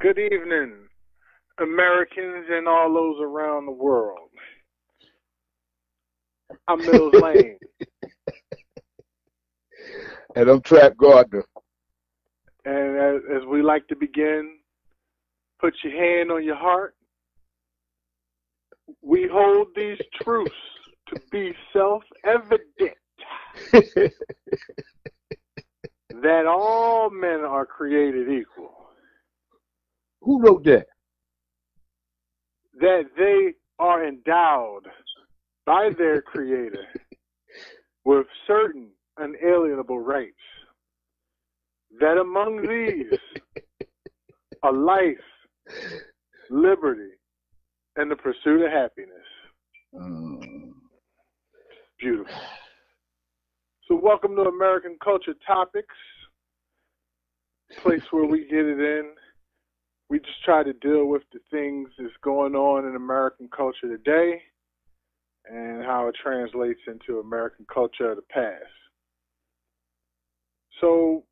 Good evening, Americans and all those around the world. I'm Millz Lane. And I'm Trap Gardner. And as we like to begin, put your hand on your heart. We hold these truths to be self-evident that all men are created equal. Who wrote that? That they are endowed by their creator with certain unalienable rights. That among these are life, liberty, and the pursuit of happiness. Beautiful. So welcome to American Culture Topics, place where we get it in. We just try to deal with the things that's going on in American culture today and how it translates into American culture of the past. So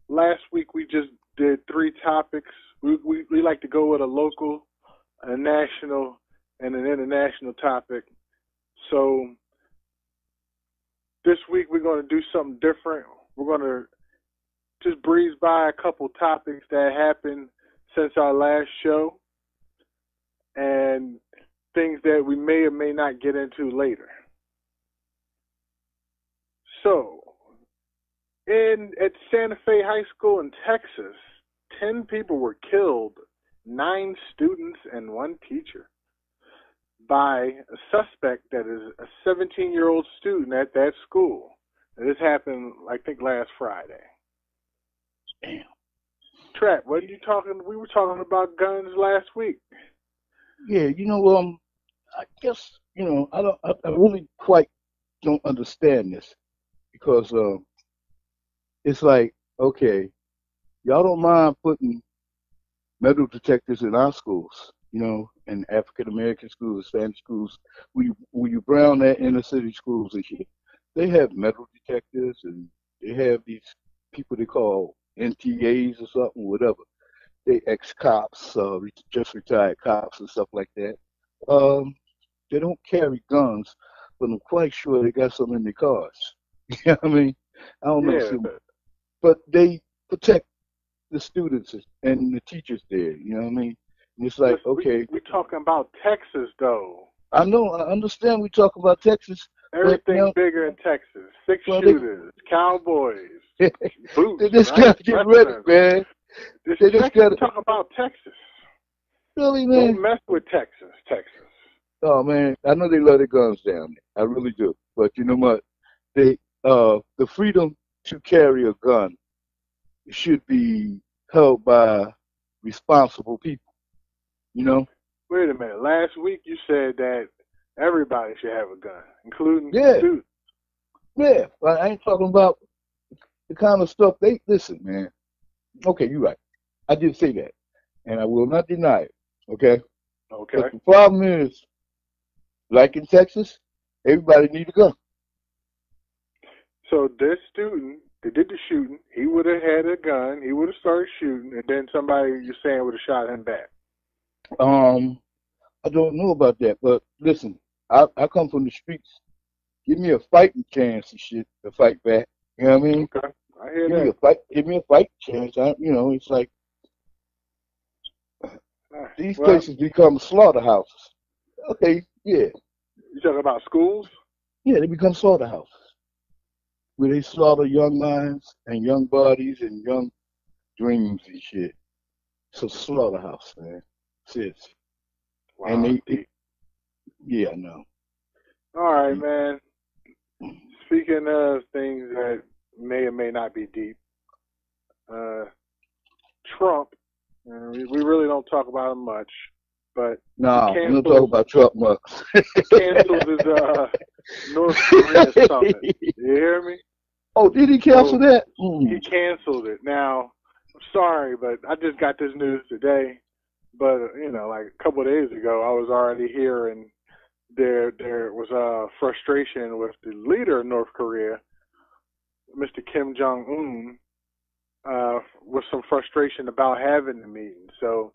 last week we just did 3 topics. We like to go with a local, a national, and an international topic. So this week we're going to do something different. We're going to just breeze by a couple topics that happened since our last show and things that we may or may not get into later. So, at Santa Fe High School in Texas, 10 people were killed, 9 students and 1 teacher, by a suspect that is a 17-year-old student at that school. And this happened, I think, last Friday. Damn. Trap, what are you talking? We were talking about guns last week. Yeah, I guess, I really quite don't understand this because it's like, okay, y'all don't mind putting metal detectors in our schools, in African American schools, Spanish schools, where you brown that inner city schools and shit. They have metal detectors and they have these people they call NTAs or something, whatever. They ex-cops, just retired cops and stuff like that. They don't carry guns, but I'm quite sure they got some in their cars. You know what I mean? I don't know. Yeah. But they protect the students and the teachers there. You know what I mean? And it's like, okay. We're talking about Texas, though. I know. I understand we talk about Texas. Everything bigger in Texas. 6 shooters, cowboys, boots. They just got to get ready, man. They just got to talk about Texas. Really, man? Don't mess with Texas. Oh, man. I know they love their guns down there. I really do. But you know what? The freedom to carry a gun should be held by responsible people. Wait a minute. Last week you said that everybody should have a gun, including students. Yeah, but I ain't talking about the kind of stuff listen, man. Okay, you're right. I did say that, and I will not deny it. Okay. Okay. But the problem is, like in Texas, everybody needs a gun. So this student that did the shooting, he would have had a gun. He would have started shooting, and then somebody you're saying would have shot him back. I don't know about that, but listen, I come from the streets. Give me a fighting chance and shit to fight back. You know what I mean? Okay, I hear Give me a fighting chance. It's like these places become slaughterhouses. Okay, yeah. You talking about schools? Yeah, they become slaughterhouses where they slaughter young minds and young bodies and young dreams and shit. It's a slaughterhouse, man. Seriously. Wow. And yeah, I know. All right, man. Speaking of things that may or may not be deep, Trump, we really don't talk about him much, but no, we don't talk about Trump much. Canceled his North Korea summit. You hear me? Oh, did he cancel that? He canceled it. Now, I'm sorry, but I just got this news today. But, like a couple of days ago, I was already hearing there was frustration with the leader of North Korea, Mr. Kim Jong-un, with some frustration about having the meeting. So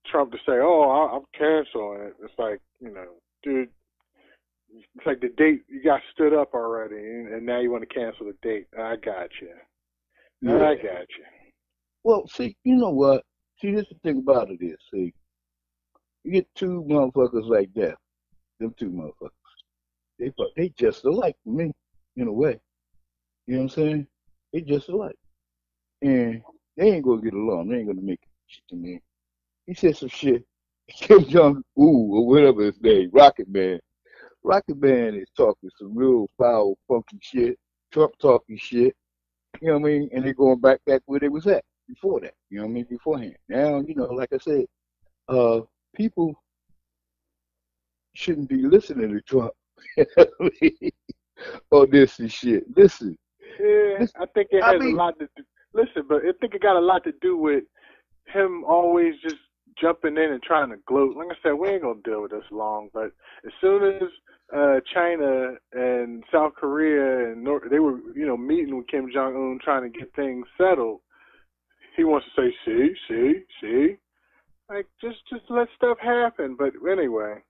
Trump to say, "Oh, I'm canceling it." It's like, dude, it's like the date you got stood up already, and now you want to cancel the date. I got you. Yeah. I got you. Well, see, you know what? See, here's the thing about it is, see, you get two motherfuckers like that. Them two motherfuckers. They just alike to me, in a way. You know what I'm saying? They just alike. And they ain't gonna get along. They ain't gonna make shit to me. He said some shit. Kim Jong Un or whatever his name, Rocket Man. Rocket Man is talking some real foul, funky shit. Trump talking shit. You know what I mean? And they're going back where they was at before that. You know what I mean? Beforehand. Now, like I said, people shouldn't be listening to Trump on this and shit. Listen. Yeah, I think it has a lot to do. Listen, but I think it got a lot to do with him always just jumping in and trying to gloat. Like I said, we ain't gonna deal with this long, but as soon as China and South Korea and they were, meeting with Kim Jong Un trying to get things settled, he wants to say, see, like just let stuff happen. But anyway,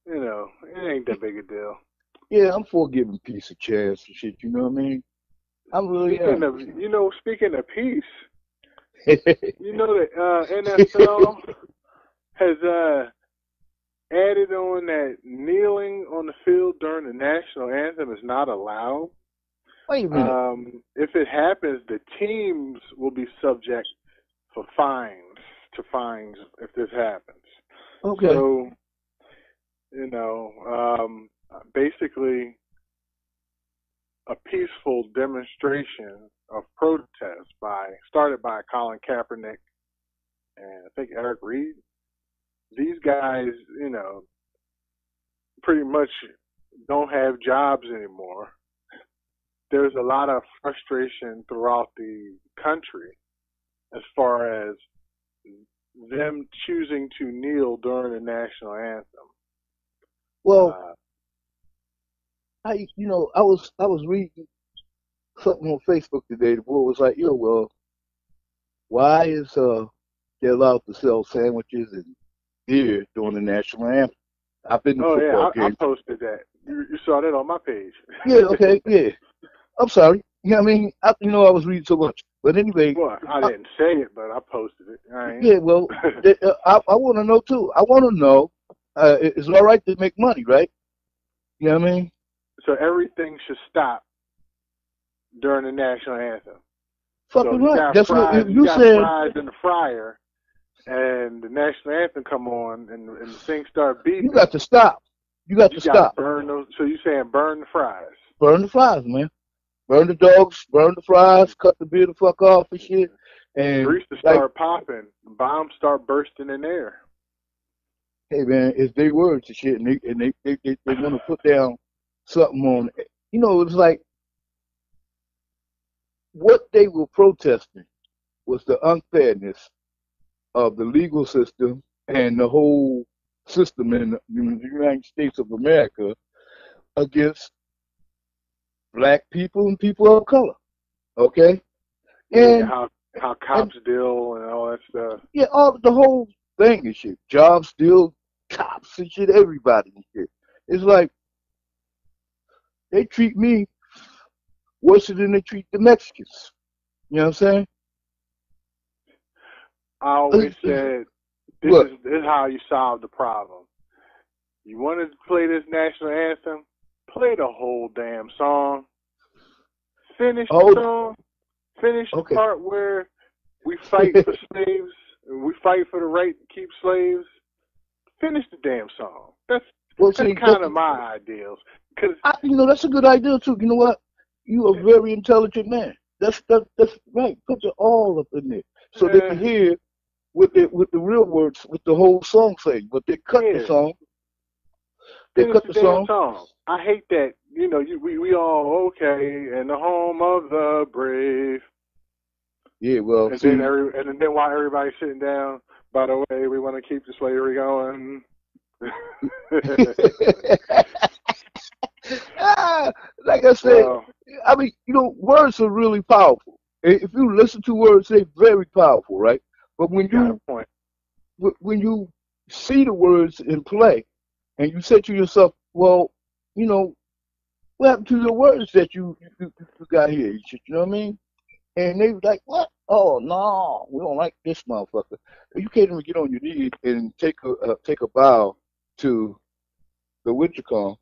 it ain't that big a deal. Yeah, I'm for giving peace a chance and shit. You know what I mean? I'm really Speaking of peace. The NFL has added on that kneeling on the field during the national anthem is not allowed. Wait a minute. If it happens, the teams will be subject to fines if this happens. Okay. So, basically a peaceful demonstration of protest started by Colin Kaepernick and I think Eric Reed. These guys, pretty much don't have jobs anymore. There's a lot of frustration throughout the country as far as them choosing to kneel during the national anthem. Well, I was reading something on Facebook today. The boy was like, why is they allowed to sell sandwiches and beer during the national anthem? I've been to football games. I posted that. You saw that on my page. Yeah, okay, yeah. I'm sorry. You know what I mean? I was reading so much. But anyway. Well, I didn't say it, but I posted it. Yeah, well, I want to know, too. I want to know, it's all right to make money, right? You know what I mean? So everything should stop during the national anthem. Fucking right. That's what you said. Fries in the fryer, and the national anthem come on, and the thing start beating. You got to stop. You got to stop. Burn those. So you saying burn the fries? Burn the fries, man. Burn the dogs. Burn the fries. Cut the beer the fuck off and shit. And grease to start popping. Bombs start bursting in air. Hey man, it's their words and shit, and they want to put down something on. It's like what they were protesting was the unfairness of the legal system and the whole system in the United States of America against black people and people of color. Okay? And how cops deal and all that stuff. Yeah, the whole thing and shit. Jobs deal, cops and shit, everybody and shit. It's like they treat me worse than they treat the Mexicans. You know what I'm saying? I always said this is how you solve the problem. You wanted to play this national anthem, play the whole damn song. Finish the song. Finish the part where we fight for slaves and we fight for the right to keep slaves. Finish the damn song. That's kind of my ideals. That's a good idea too. You know what? You a very intelligent man. That's right. Put it all up in there so they can hear with the real words, with the whole song thing. But they cut the song. They cut the song. I hate that. We all okay in the home of the brave. Yeah, well, and then while everybody's sitting down, by the way, we want to keep the slavery going. Like I said, I mean, words are really powerful. If you listen to words, they're very powerful, right? But got a point. when you see the words in play, and you say to yourself, well, you know, what happened to the words that you got here? You know what I mean? And they was like, what? Oh no, we don't like this motherfucker. You can't even get on your knees and take a bow to the Wintercom.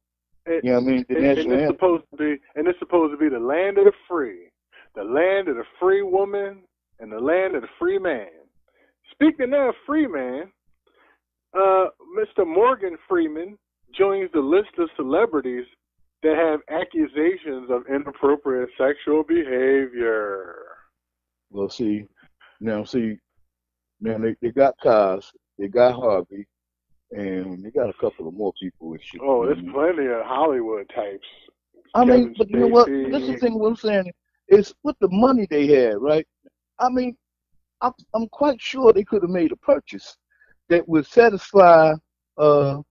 And, You know what I mean? The and national it's anthem. supposed to be, the land of the free, the land of the free woman, and the land of the free man. Speaking of free man, Mr. Morgan Freeman joins the list of celebrities that have accusations of inappropriate sexual behavior. Well, now they got Kaz, they got Harvey, and they got a couple of more people and shit. Oh, You know there's what plenty of Hollywood types. I mean? Kevin But you know what? This is the Spacey. thing. What I'm saying is, with the money they had, right? I mean, I'm quite sure they could have made a purchase that would satisfy uh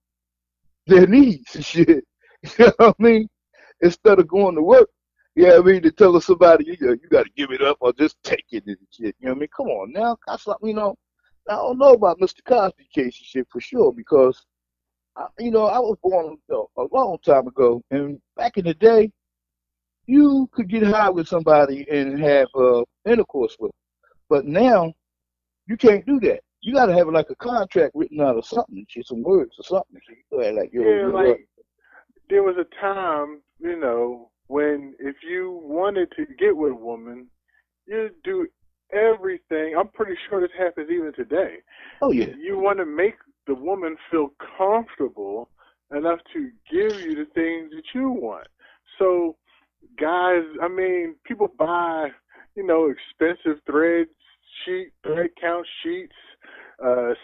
their needs and shit. You know what I mean? Instead of going to work, yeah, I mean, to tell somebody you got to give it up or just take it and shit. You know what I mean? Come on now, I don't know about Mr. Cosby case and shit for sure because I was born a long time ago, and back in the day, you could get high with somebody and have intercourse with them. But now you can't do that. You got to have like a contract written out or something, shit, some words or something. So you go ahead like, yo, Yeah, you know what? like there was a time, when if you wanted to get with a woman, you'd do everything. I'm pretty sure this happens even today. Oh yeah. You want to make the woman feel comfortable enough to give you the things that you want. So, guys, I mean, people buy, expensive thread count sheets,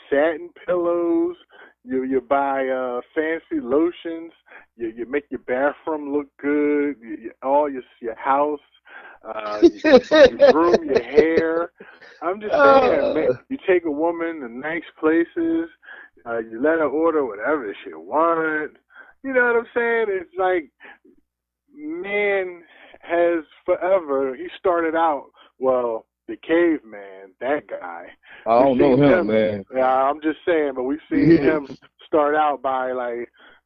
satin pillows. You buy fancy lotions. You make your bathroom look good. All your house. You groom your hair. I'm just saying, man, you take a woman to nice places. You let her order whatever she wants. You know what I'm saying? It's like man has forever. He started out the caveman, that guy. I don't know him, man. Yeah, I'm just saying, but we've seen him start out by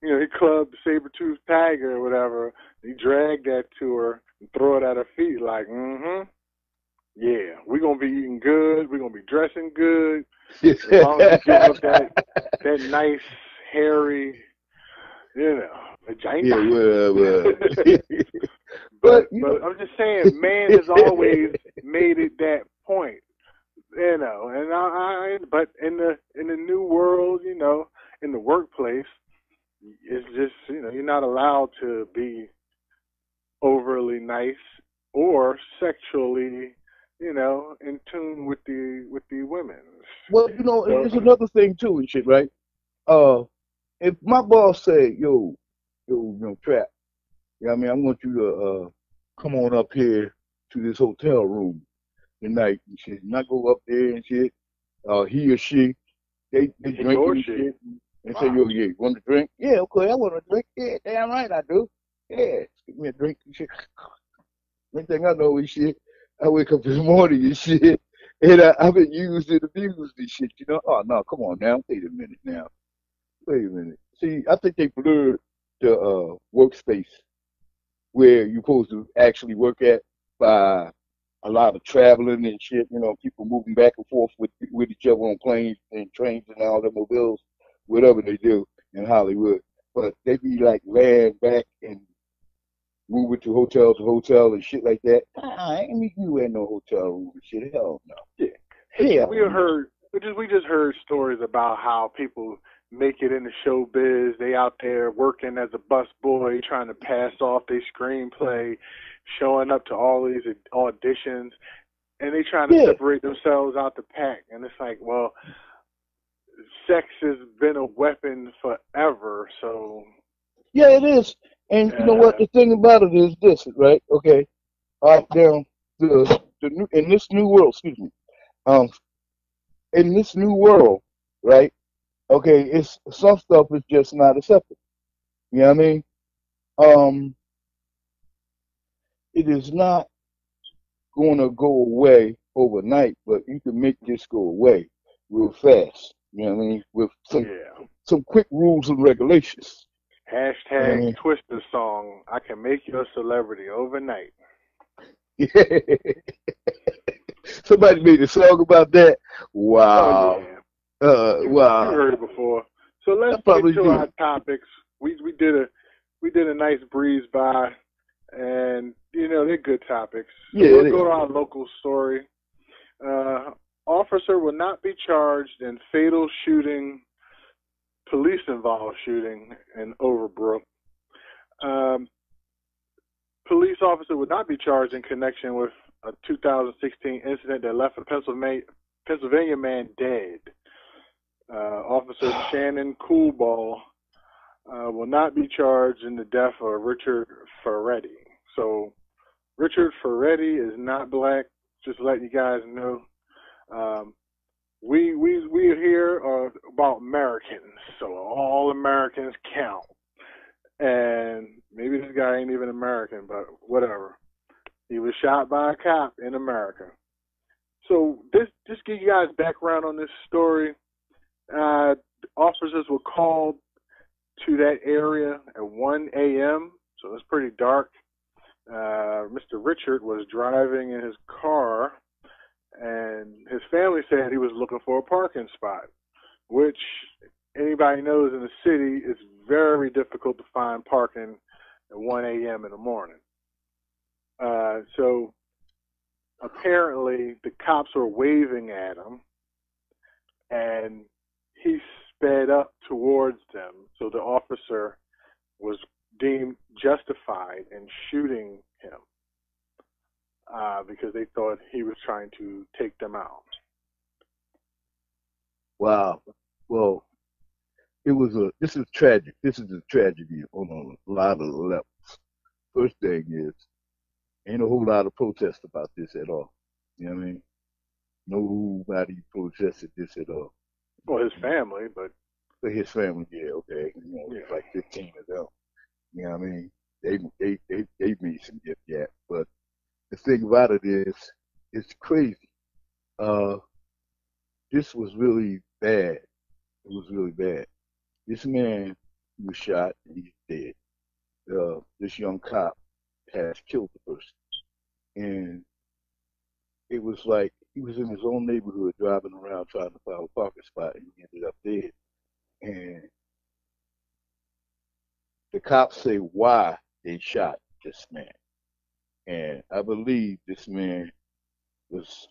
he clubbed the saber-toothed tiger or whatever. He dragged that to her and throw it at her feet like, yeah, we're going to be eating good. We're going to be dressing good. As long as you give up that nice, hairy, vagina. Yeah, well. but I'm just saying, man has always made it that point, and but in the new world, in the workplace, it's just, you're not allowed to be overly nice or sexually, in tune with the women. Well, it's another thing too and shit, right? If my boss say, yo, Trap, I mean, I want you to come on up here to this hotel room tonight and shit. And I go up there and shit. He or she, they drink and shit. And say, yo, yeah, you want a drink? Yeah, okay, I want a drink. Yeah, damn right I do. Yeah, give me a drink and shit. Next thing I know is shit, I wake up in the morning and shit, and I've been used and abused and shit, Oh, no, come on now. Wait a minute now. Wait a minute. See, I think they blurred the workspace where you're supposed to actually work at by a lot of traveling and shit, people moving back and forth with each other on planes and trains and automobiles, whatever they do in Hollywood. But they be like laying back and moving to hotel and shit like that. I ain't meeting you in no hotel room and shit. Hell no. Yeah. Hell We just heard stories about how people make it in the showbiz. They out there working as a busboy, trying to pass off their screenplay, showing up to all these auditions, and they trying to separate themselves out the pack. And it's like, well, sex has been a weapon forever, so. Yeah, it is. And you know what? The thing about it is this, right? Okay. Now, in this new world, excuse me. In this new world, right? Okay, it's some stuff is just not accepted. You know what I mean? It is not going to go away overnight, but you can make this go away real fast. You know what I mean? With Yeah. some quick rules and regulations. You know what I Hashtag mean? Twister song. I can make you a celebrity overnight. Somebody made a song about that. Oh Wow. yeah. You Wow. heard it before. So I let's get probably to do. our topics. We did a nice breeze by, and they're good topics. So Yeah, we'll they go to are. our local story. Officer will not be charged in fatal shooting, police-involved shooting in Overbrook. Um, Police officer would not be charged in connection with a 2016 incident that left a Pennsylvania man dead. Officer Shannon Coolball will not be charged in the death of Richard Ferretti. So Richard Ferretti is not black. Just to let you guys know. We here are about Americans, so all Americans count. And maybe this guy ain't even American, but whatever. He was shot by a cop in America. So just give you guys background on this story. Officers were called to that area at 1 a.m., so it's pretty dark. Mr. Richard was driving in his car, and his family said he was looking for a parking spot, which anybody knows in the city it's very difficult to find parking at 1 a.m. in the morning. So apparently the cops were waving at him, and he sped up towards them. So the officer was deemed justified in shooting him because they thought he was trying to take them out. Wow. Well, this is tragic. This is a tragedy on a lot of levels. First thing is, ain't a whole lot of protest about this at all. You know what I mean? Nobody protested this at all. Well, his family, but His family, yeah, okay. It's like 15 of them. You know what I mean? They made some yip yap. But the thing about it is, it's crazy. Uh, this was really bad. It was really bad. This man was shot and he's dead. This young cop has killed the person. And it was like he was in his own neighborhood driving around trying to find a parking spot and he ended up dead. And the cops say why they shot this man. And I believe this man was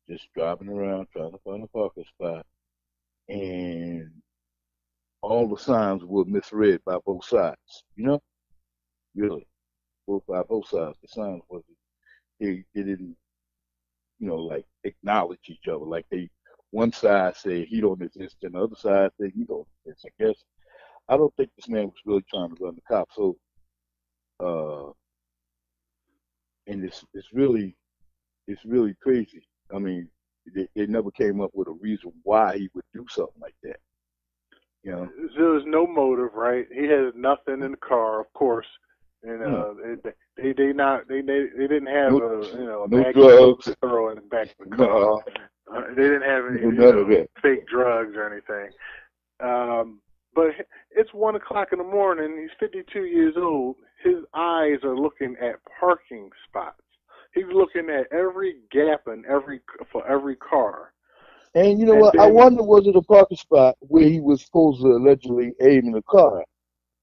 just driving around trying to find a parking spot. And all the signs were misread by both sides. Really, by both sides. The signs wasn't. They didn't, like acknowledge each other. Like one side said he don't exist, and the other side said he don't exist. I guess I don't think this man was really trying to run the cops. So, and it's really crazy. I mean, they never came up with a reason why he would do something like that. there was no motive, right? He had nothing in the car, of course. And they didn't have no, a no bag drugs. to throw in the back of the car. No, They didn't have any none of that. fake drugs or anything. But it's 1 o'clock in the morning. He's 52 years old. His eyes are looking at parking spots. He's looking at every gap for every car. And you know And what? I then, wonder, was it a parking spot where he was supposed to allegedly aim the car at?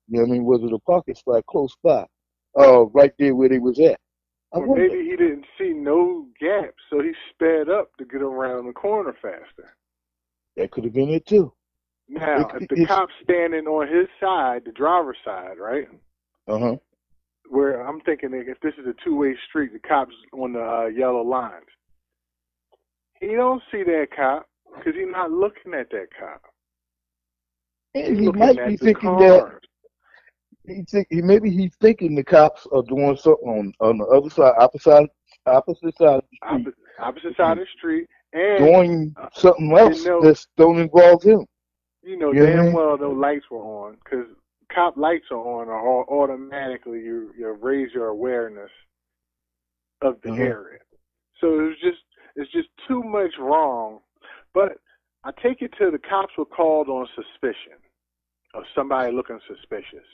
You know what I mean? Was it a parking spot close by? Right there where they was at. I or wonder. maybe he didn't see no gaps, so he sped up to get around the corner faster. That could have been it too. Now, if the cop's standing on his side, the driver's side, right? Uh-huh. Where I'm thinking if this is a two-way street, the cop's on the yellow lines. He don't see that cop because he's not looking at that cop. And he might be thinking that maybe he's thinking the cops are doing something on the other side, opposite side of the street. Opposite side of the street. And doing something else that don't involve him. Damn well those lights were on, because cop lights are on, or automatically you raise your awareness of the area. So it was just It's just too much wrong. But I take it to the cops were called on suspicion of somebody looking suspicious.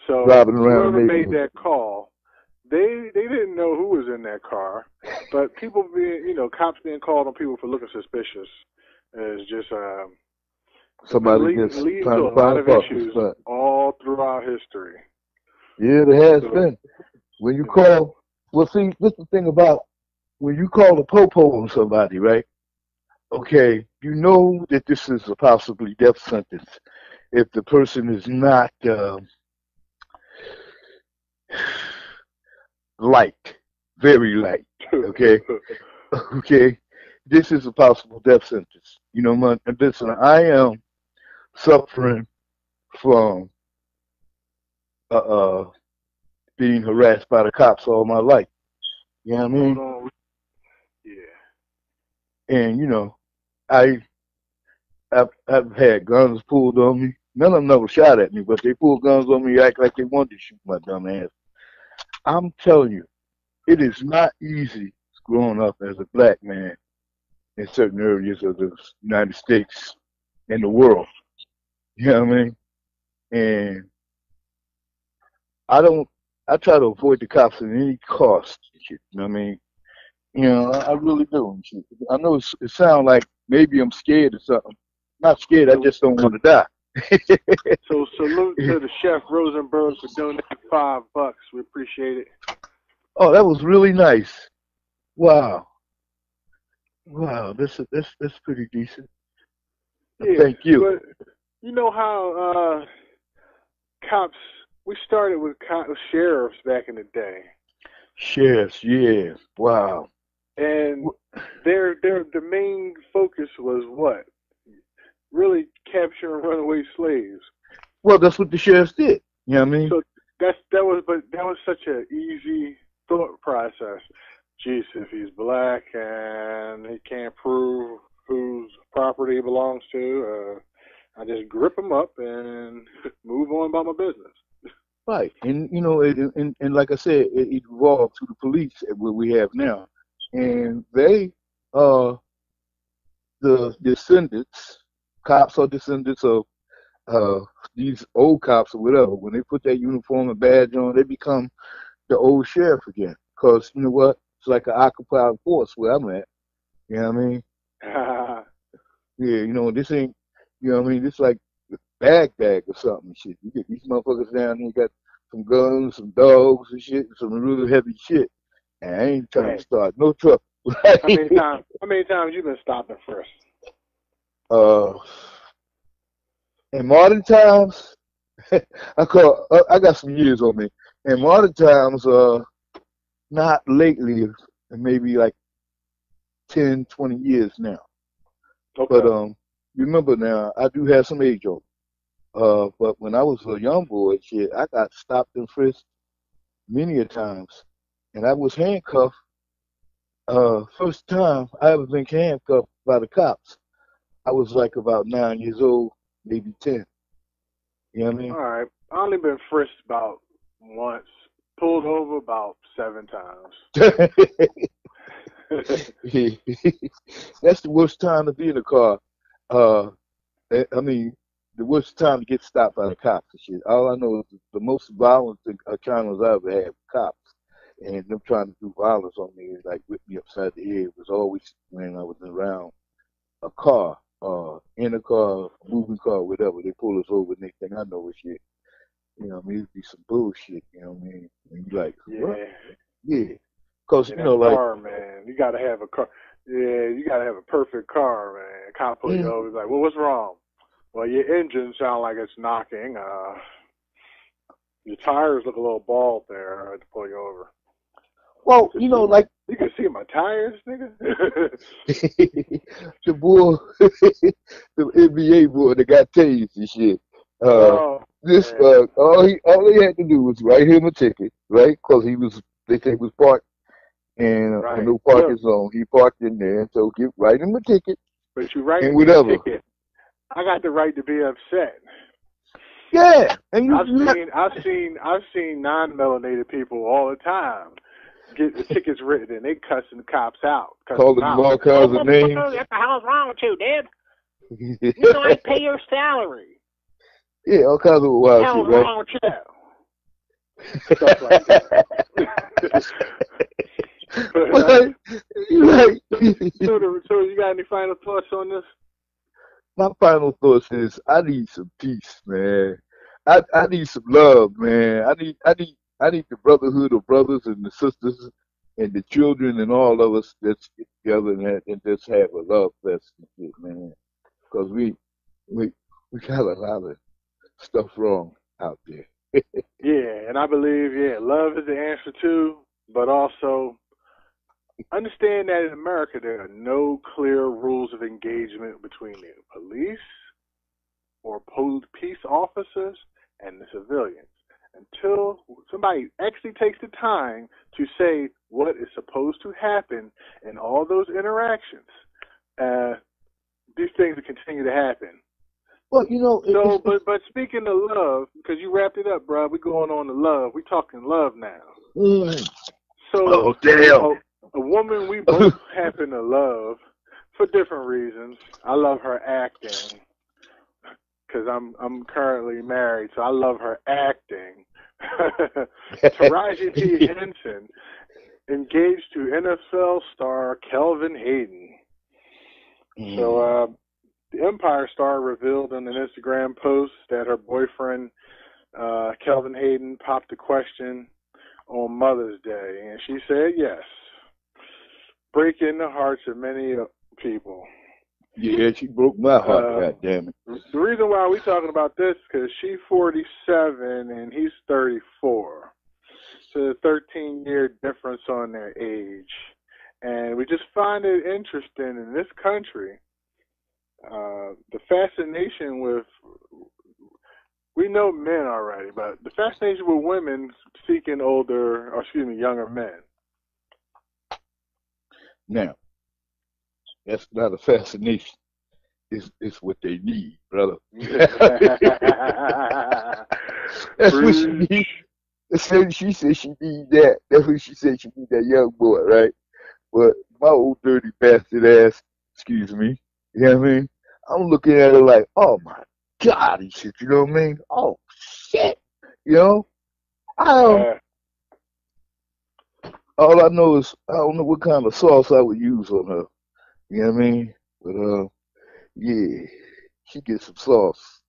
So Driving around whoever the made neighborhood. that call, they didn't know who was in that car. But people being, cops being called on people for looking suspicious is just Somebody been just leading trying to to a lot find a of parking issues spot. all throughout history. Yeah, there has So, been. When you call, well, see, this is the thing about when you call a popo on somebody, right? Okay, you know that this is a possibly death sentence if the person is not light, very light. Okay, okay, this is a possible death sentence. You know, listen, I am suffering from uh, uh, being harassed by the cops all my life. You know what I hold mean? on. Yeah. And I I've had guns pulled on me. None of them never shot at me, but they pulled guns on me, act like they wanted to shoot my dumb ass. I'm telling you, it is not easy growing up as a black man in certain areas of the United States and the world. You know what I mean? And I don't. I try to avoid the cops at any cost. Shit, you know what I mean? I really do. And shit. I know it sounds like maybe I'm scared or something. Not scared. I So, just don't want to die. so salute to the chef Rosenberg for donating $5. We appreciate it. Oh, that was really nice. Wow. Wow. That's pretty decent. Yeah, Thank you. but you know how cops? We started with sheriffs back in the day, Sheriffs, yeah. Wow. and the main focus was what? Really capturing runaway slaves. Well, that's what the sheriffs did. You know what I mean? So that was such an easy thought process. Geez, if he's black and he can't prove whose property he belongs to, I just grip him up and move on about my business. Right. And and like I said, it evolved to the police at what we have now. And they the descendants, cops are descendants of uh these old cops or whatever. When they put that uniform and badge on, they become the old sheriff again. Because you know what? It's like an occupied force where I'm at. You know what I mean? Yeah, this ain't, what I mean? This like bag or something and shit. You get these motherfuckers down here got some guns, some dogs and shit, some really heavy shit. And I ain't trying to start no trouble. How many times you been stopped and frisked? uh, in modern times, I got some years on me. In modern times, not lately, maybe like 10, 20 years now. Okay. But remember now, I do have some age on. But when I was a young boy, shit, I got stopped and frisked many a times, and I was handcuffed. First time I ever been handcuffed by the cops, I was like about 9 years old, maybe 10. You know what I All mean? right. I only been frisked about once. Pulled over about 7 times. That's the worst time to be in a car. Uh, I mean, the worst time to get stopped by the cops and shit. All I know is the most violent encounters I ever had with cops and them trying to do violence on me, like whip me upside the head, was always when I was around a car, in a car, moving car, whatever. They pull us over, and next thing I know is shit. You know what I mean? It'd be some bullshit, you know what I mean? And you like, what? Yeah. Yeah. Because, In that car, man. You gotta have a car. Yeah, you gotta have a perfect car, man. Cop pull you over. He's like, well, what's wrong? Well, your engine sounds like it's knocking. Your tires look a little bald there. I had to pull you over. well, like you can see my tires, nigga. the boy, the NBA boy that got tased and shit. All he had to do was write him a ticket, right? Because they say he was parked in a no parking zone. He parked in there, so write him a ticket. But you write me a ticket, I got the right to be upset. Yeah, and I've seen non-melanated people all the time get the tickets written, and they cussing the cops out. Calling them all kinds of names. What the hell's wrong with you, dude? You know I pay your salary. Yeah, all kinds of wild shit, Hell's right? wrong with you? Stuff like that. So you got any final thoughts on this? My final thoughts is I need some peace, man. I need some love, man. I need the brotherhood of brothers and the sisters and the children and all of us that's together and just have a love fest and shit, man. Because we got a lot of stuff wrong out there. Yeah, and I believe, love is the answer too, but also understand that in America there are no clear rules of engagement between the police or peace officers and the civilians until somebody actually takes the time to say what is supposed to happen in all those interactions. These things will continue to happen. Well, you know. But speaking of love, because you wrapped it up, bro, we're going on to love. We're talking love now. So, damn. A woman we both happen to love for different reasons. I love her acting because I'm currently married, so I love her acting. Taraji P. Henson engaged to NFL star Kelvin Hayden. So the Empire star revealed in an Instagram post that her boyfriend Kelvin Hayden popped a question on Mother's Day, and she said yes, breaking the hearts of many people. Yeah, she broke my heart, God damn it. The reason why we're talking about this is because she's 47 and he's 34. So a 13-year difference on their age. And we just find it interesting in this country, the fascination with, we know men already, but the fascination with women seeking younger men. Now, that's not a fascination. It's what they need, brother. That's what she needs. She said she need that. That's what she said she need, that young boy, right? But my old dirty bastard ass, excuse me, you know what I mean? I'm looking at her like, oh my God, and shit, you know what I mean? Oh shit, you know? All I know is I don't know what kind of sauce I would use on her. You know what I mean? But yeah, she gets some sauce.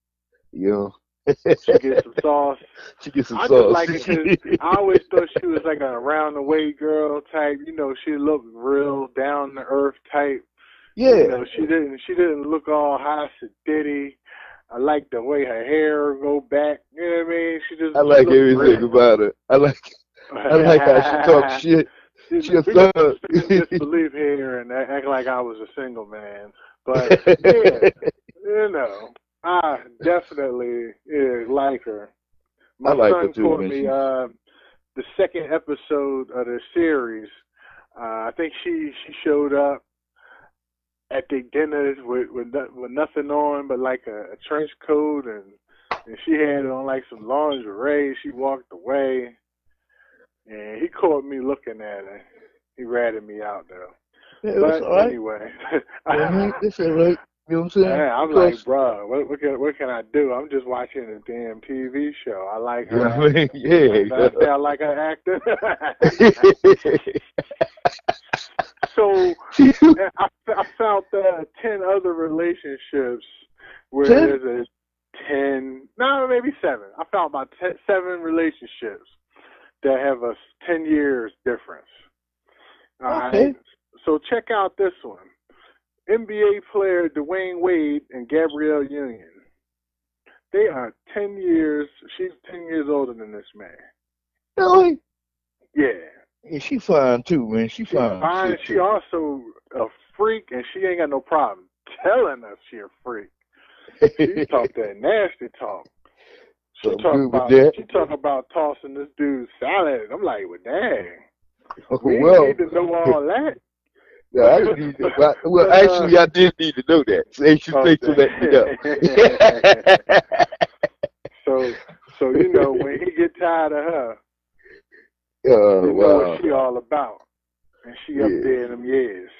You know. She gets some sauce. She gets some I sauce. Just like it 'cause I always thought she was like an around the way girl type. You know, she looked real down to earth type. Yeah. You know, she didn't look all high sedity. I like the way her hair go back. You know what I mean? I like everything about her. I like how she talks shit. She a thug. Disbelief here and act like I was a single man. But yeah, you know, I definitely like her. My son caught me the second episode of the series. I think she showed up at the dinners with nothing on but like a trench coat and she had on like some lingerie. She walked away. And he caught me looking at her. He ratted me out, though. Yeah, but right. Anyway. That's all right. You know what I'm saying? Yeah, I'm like, bro, what can I do? I'm just watching a damn TV show. I like her. Yeah. I like her acting. So I found 10 other relationships where there's a 10, no, maybe 7. I found about 7 relationships that have a 10 years difference. All right. So check out this one. NBA player Dwayne Wade and Gabrielle Union. They are 10 years. She's 10 years older than this man. Really? Yeah. Yeah, she fine too, man. She fine. She also a freak, and she ain't got no problem telling us she a freak. She talk that nasty talk. She talk about tossing this dude salad. I'm like, well, dang. We need to know all that. Yeah, I didn't need to. Well, actually, I did need to know that. So they should say to let me know. So you know, when he get tired of her, They know Wow. what she all about. And she up Yeah. there in them years.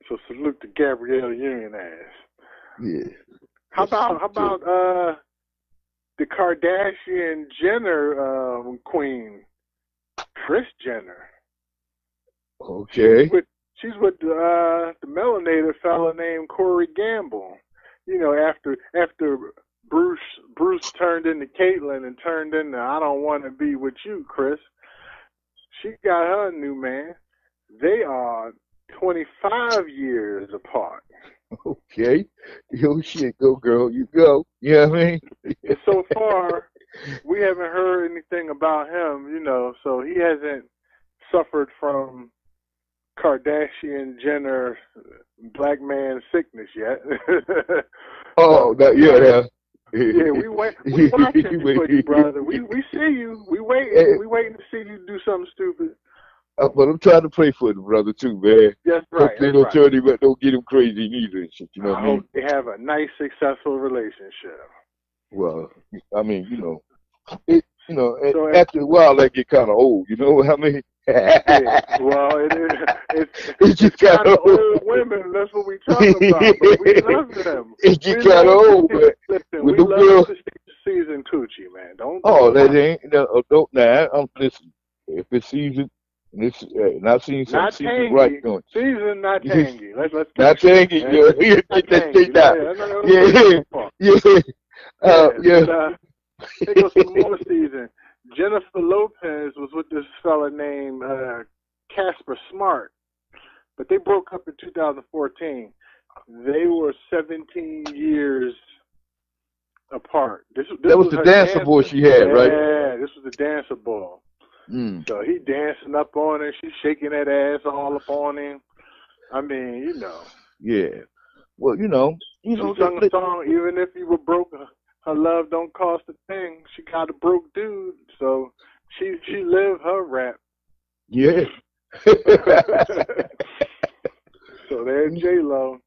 So salute to Gabrielle Union ass. Yeah. How That's about the Kardashian Jenner queen, Kris Jenner? Okay. She's with the melanated fella named Corey Gamble. You know, after Bruce turned into Caitlyn and turned into I don't want to be with you, Kris. She got her new man. They are 25 years apart. Okay. Yo, shit, go girl, you go. You know what I mean? And so far, we haven't heard anything about him, you know, so he hasn't suffered from Kardashian Jenner black man sickness yet. Oh, yeah. Yeah, we watching for you, brother. We see you. We waiting to see you do something stupid. But I'm trying to pray for the brother too, man. That's right. Hope they don't turn him, but don't get him crazy neither and shit. You know what I mean? Hope they have a nice, successful relationship. Well, I mean, So after a while, that get kind of old. You know what I mean? Yeah, well, it is. It's just kind of old women. That's what we talking about. But we love them. It get kind of old, but listen, with we the love girl. to season coochie, man. Don't. That ain't don't nah. I'm listen. If it's season, and it's not seeing some Not season tangy. right going. Season not tangy. Let's Not tangy. Yeah, get that straight out. Yeah. Here goes some more season. Jennifer Lopez was with this fella named Casper Smart, but they broke up in 2014. They were 17 years apart. This that was the dancer boy she had, right? Yeah, this was the dancer boy. So he dancing up on her, she's shaking that ass all up on him. I mean, you know. Yeah. Well, she sung a song, even if you were broke, her love don't cost a thing. She got a broke dude, so she lived her rap. Yeah. So there's J-Lo.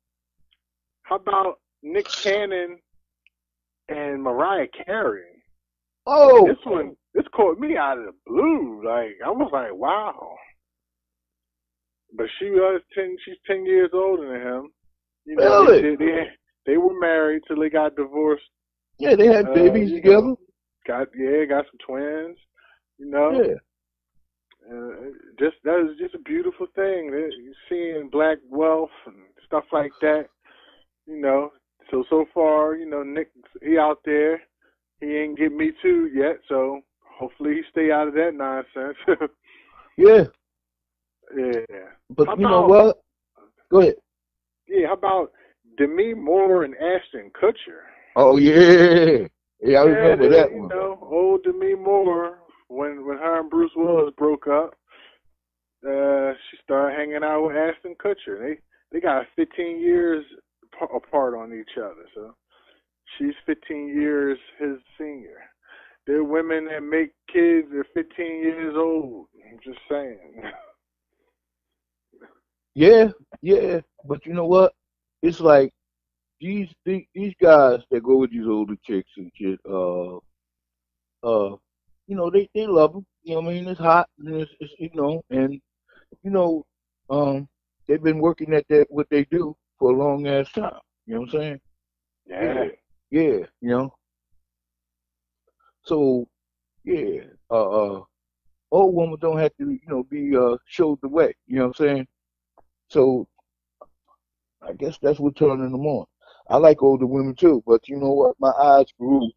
How about Nick Cannon and Mariah Carey? Oh, this caught me out of the blue. Like I was like, wow. But she's 10 years older than him. You know, really? They were married till they got divorced. Yeah, they had babies together. Got some twins. You know. Yeah. That is just a beautiful thing. You're seeing black wealth and stuff like that. You know. So far, Nick, he out there. He ain't get Me Too yet, so hopefully he stay out of that nonsense. Yeah. Yeah. But you know what? Go ahead. Yeah, how about Demi Moore and Ashton Kutcher? Oh, yeah. Yeah, I remember that one. Old Demi Moore, when her and Bruce Willis broke up, she started hanging out with Ashton Kutcher. They got 15 years apart on each other, so she's 15 years his senior. There are women that make kids that are 15 years old. I'm just saying. Yeah. But you know what? It's like these guys that go with these older chicks and shit. They love them. You know what I mean? It's hot, and and they've been working at that what they do for a long ass time. You know what I'm saying? Yeah. So, yeah. Old women don't have to, be showed the way. You know what I'm saying? So, I guess that's what turning them on. I like older women too, but you know what? My eyes grew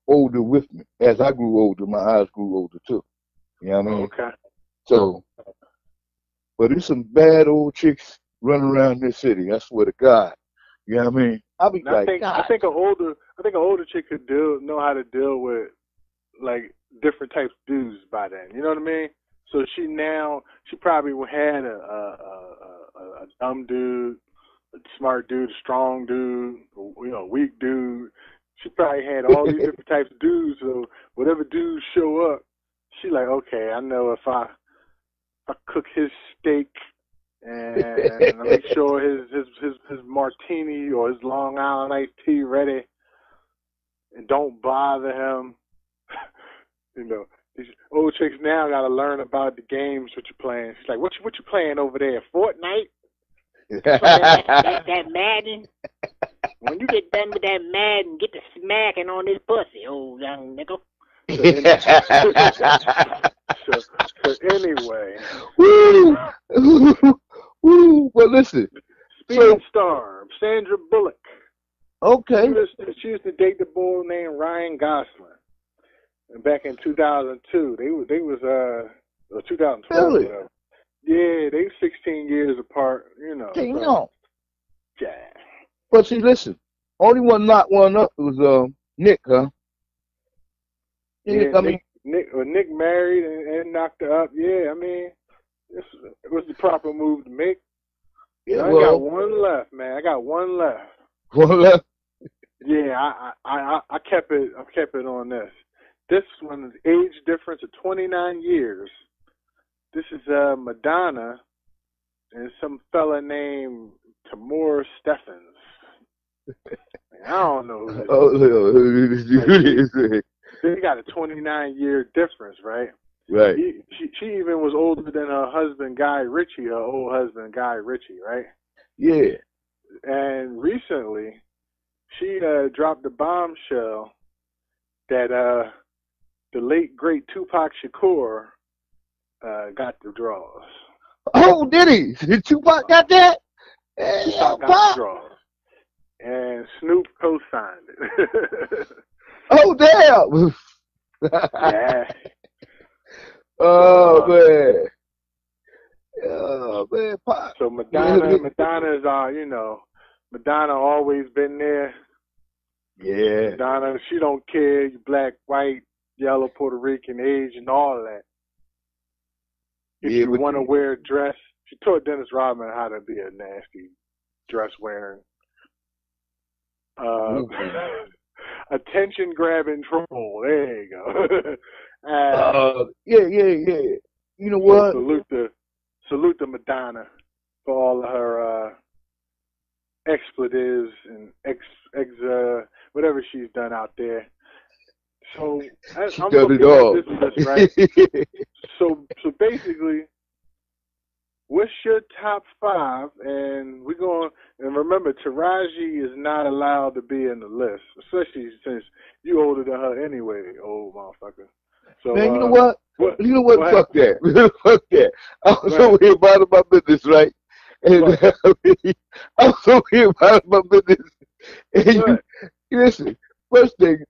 older with me. As I grew older, my eyes grew older too. You know what I mean? Okay. So, but there's some bad old chicks running around this city. I swear to God. You know what I mean? I think an older chick could know how to deal with like different types of dudes by then. You know what I mean? So she probably had a dumb dude, a smart dude, a strong dude, a weak dude. She probably had all these different types of dudes. So whatever dudes show up, she like, okay, I know if I cook his steak and make sure his martini or his Long Island iced tea ready, and don't bother him. these old chicks now got to learn about the games what you're playing. She's like, what you playing over there? Fortnite? that Madden. When you get done with that Madden, get to smacking on this pussy, old young nigga. So anyway. Woo! Woo! But listen. Speed star, Sandra Bullock. Okay. She used to date the boy named Ryan Gosling. And back in 2002, they was 2012. Really? Yeah, they 16 years apart. You know. Damn. So, yeah. But see, listen. Only one knocked one up was Nick, huh? Yeah, I mean, Nick married and knocked her up. Yeah, I mean, it was the proper move to make. Yeah, I got one left, man. I got one left. One left. Yeah, I kept it on this. This one's age difference of 29 years. This is Madonna and some fella named Timur Stephens. I don't know who this is. They got a 29-year difference, right? Right. She even was older than her husband, Guy Ritchie, her old husband, Guy Ritchie, right? Yeah. And recently, she dropped the bombshell that the late, great Tupac Shakur got the draws. Oh, did he? Tupac got that? Tupac got the draws. And Snoop co-signed it. Oh, damn. Yeah. Oh, man. Oh, man. Pop. So Madonna's Madonna always been there. Yeah. Madonna, she don't care, you black, white, yellow, Puerto Rican, Asian, all of that. If you want to wear a dress, she taught Dennis Rodman how to be a nasty dress wearing. Attention grabbing troll. There you go. Yeah. You know what? Salute to Madonna for all of her expletives and whatever she's done out there. So I'm done it all. This, right? So basically, what's your top 5? And we're going. And remember, Taraji is not allowed to be in the list, especially since you older than her anyway, old motherfucker. So, man, you know what? You know what? Fuck that. Fuck that. I was over here minding my business, right? And I was over here minding my business. And listen, first thing,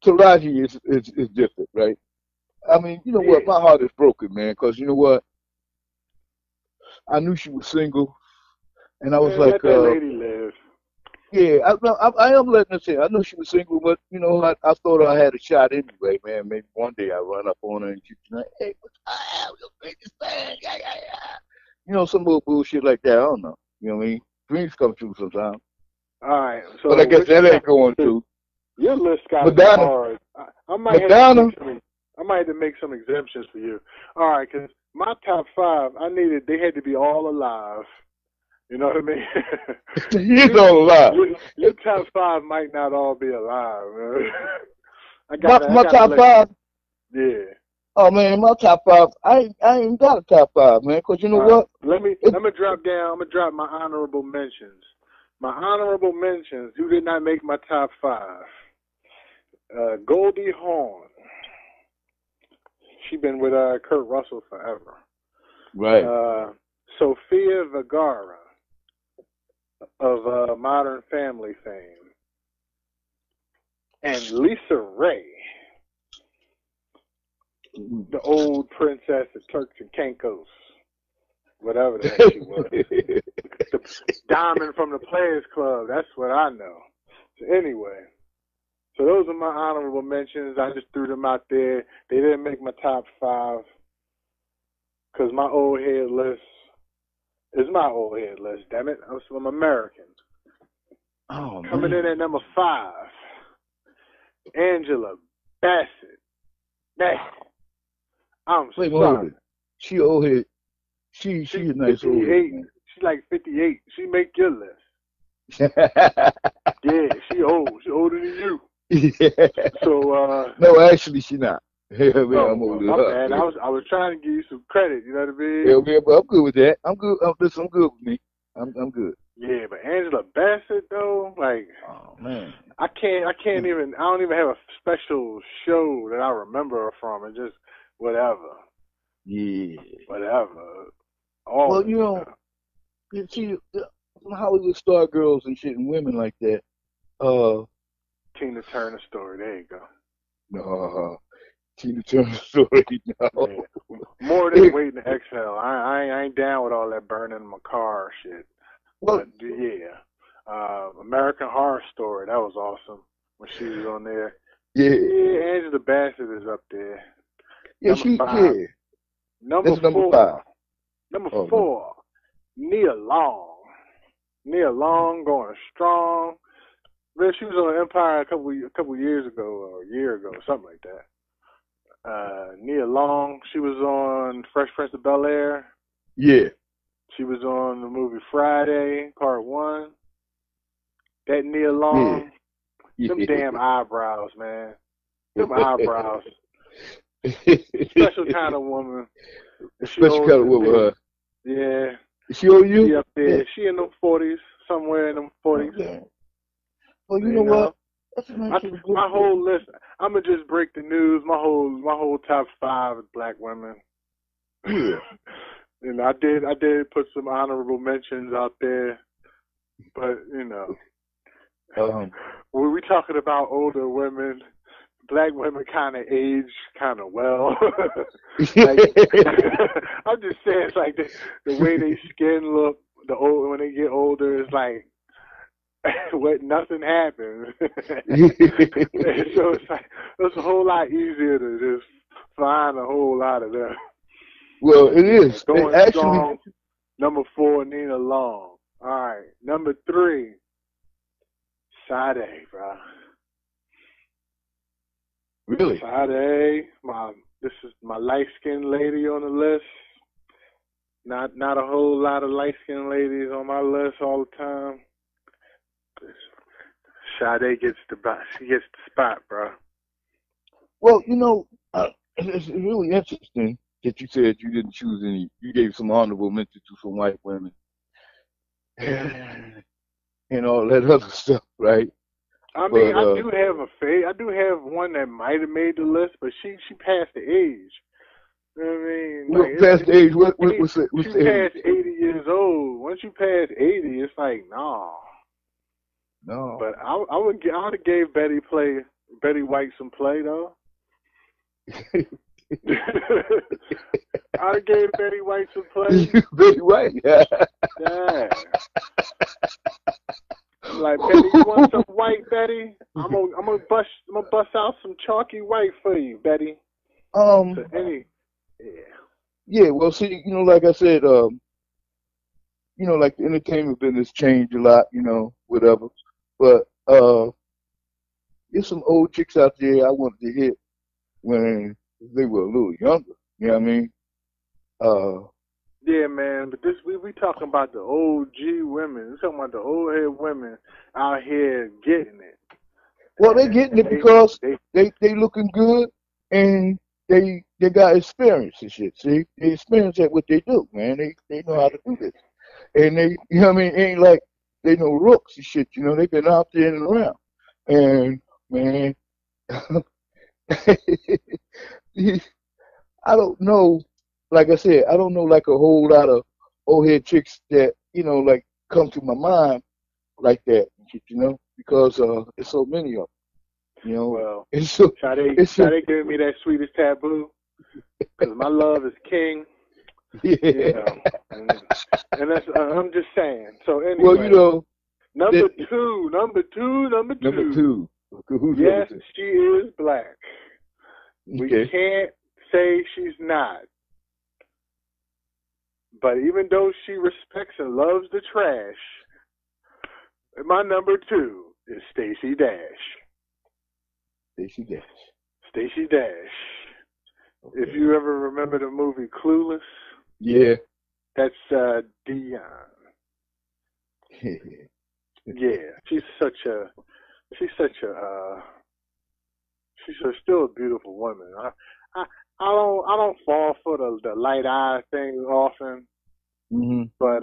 Taraji is different, right? I mean, you know what? My heart is broken, man, because you know what? I knew she was single, and I was like, let that lady live. Yeah, I am letting her say. I know she was single, but you know, I thought I had a shot anyway, man. Maybe one day I run up on her and she's like, "Hey, what's up? Your greatest fan?" Yeah. You know, some little bullshit like that. I don't know. You know what I mean? Dreams come true sometimes. All right, so but I guess that ain't going to. Your list got hard. I might have to make some exemptions for you. All right, because my top 5, they had to be all alive. You know what I mean? He's all alive. Your top 5 might not all be alive, man. My top 5? Yeah. Oh, man, my top 5, I ain't got a top 5, man, because you know what? Let me drop down. I'm going to drop my honorable mentions. My honorable mentions, who did not make my top 5. Goldie Hawn. She been with Kurt Russell forever. Right. Sofia Vergara of Modern Family fame. And Lisa Ray, the old princess of Turks and Caicos. Whatever the heck she was. The diamond from the Players Club. That's what I know. So anyway. So those are my honorable mentions. I just threw them out there. They didn't make my top 5 because my old head list is my old head list, damn it. I'm American. Oh, Coming in at number 5, Angela Bassett. I'm sorry. She old head. She's a nice old head. She's like 58. She make your list. Yeah, she old. She older than you. Yeah. So no, actually, she not. Yeah, man, Oh, I'm well, older my than bad. her. I was trying to give you some credit. You know what I mean? Yeah, man, but I'm good with that. I'm good. Listen, I'm good with me. I'm good. Yeah, but Angela Bassett though, like, Oh man. I can't even. I don't even have a special show that I remember her from. It's just whatever, Yeah. whatever. All Well, this stuff. you see, some Hollywood star girls and shit and women like that. Uh, Tina Turner story. There you go. no, Tina Turner story. No. Yeah. More than Waiting to Exhale. I ain't down with all that burning my car shit. Well, But yeah, American Horror Story. That was awesome when she was on there. yeah, Yeah, Angela Bassett is up there. yeah, Number 5. Number That's number 4. 5. Number Oh, 4. Nia Long. Nia Long going strong. Man, she was on Empire a couple years ago, or a year ago, something like that. Nia Long. She was on Fresh Prince of Bel-Air. yeah. She was on the movie Friday, Part 1. That Nia Yeah. Long. Them damn eyebrows, man. Them eyebrows. Special kind of woman. Special kind of woman, huh? Yeah. Is she owe you? She up there. Yeah. She in them 40s, somewhere in them 40s. Okay. Well, you know what? That's a nice little group. My whole list. I'm gonna just break the news. My whole top 5 is black women. Yeah. And I did put some honorable mentions out there, but when we talking about older women, black women kind of age kind of well. Like, I'm just saying, it's like the way they skin look, when they get older, it's like what nothing happened. So it's a whole lot easier to just find a whole lot of them. Well, it is. Going actually, strong. Number 4, Nina Long. All right. Number 3, Sade, bro. Really? Sade. This is my light-skinned lady on the list. Not a whole lot of light-skinned ladies on my list all the time. Sade gets the spot, bro. Well, it's really interesting that you said you didn't choose any. You gave some honorable mention to some white women and all that other stuff, right? I mean, I do have I do have one that might have made the list, but she passed the age. You know what I mean? Like, past the age. What's the she passed 80 years old. Once you pass 80, it's like, nah. No. But I would have gave Betty White some play though. I gave Betty White some play. Betty White. Yeah. Like, Betty, you want some white, Betty? I'm gonna bust out some chalky white for you, Betty. Yeah. Well, see, like I said, like the entertainment business changed a lot, whatever. But there's some old chicks out there I wanted to hit when they were a little younger. You know what I mean? Yeah, man. But we talking about the OG women. We talking about the old head women out here getting it. Well, they getting it because they looking good and they got experience and shit. See, they experience at what they do, man. They know how to do this, and they, it ain't like they know rooks and shit. They've been out there and around, and man, I don't know. Like I said, I don't know like a whole lot of old head chicks that like come to my mind like that, because there's so many of them. Well, it's so, Sade giving me that sweetest taboo because my love is king. Yeah. And that's I'm just saying. So anyway, well, number two. Yes, she is black. Okay. We can't say she's not. But even though she respects and loves the trash, my number 2 is Stacey Dash. Stacey Dash. Okay. If you ever remember the movie Clueless, yeah, that's Dion. Yeah, she's still a beautiful woman. I don't fall for the light eye thing often, but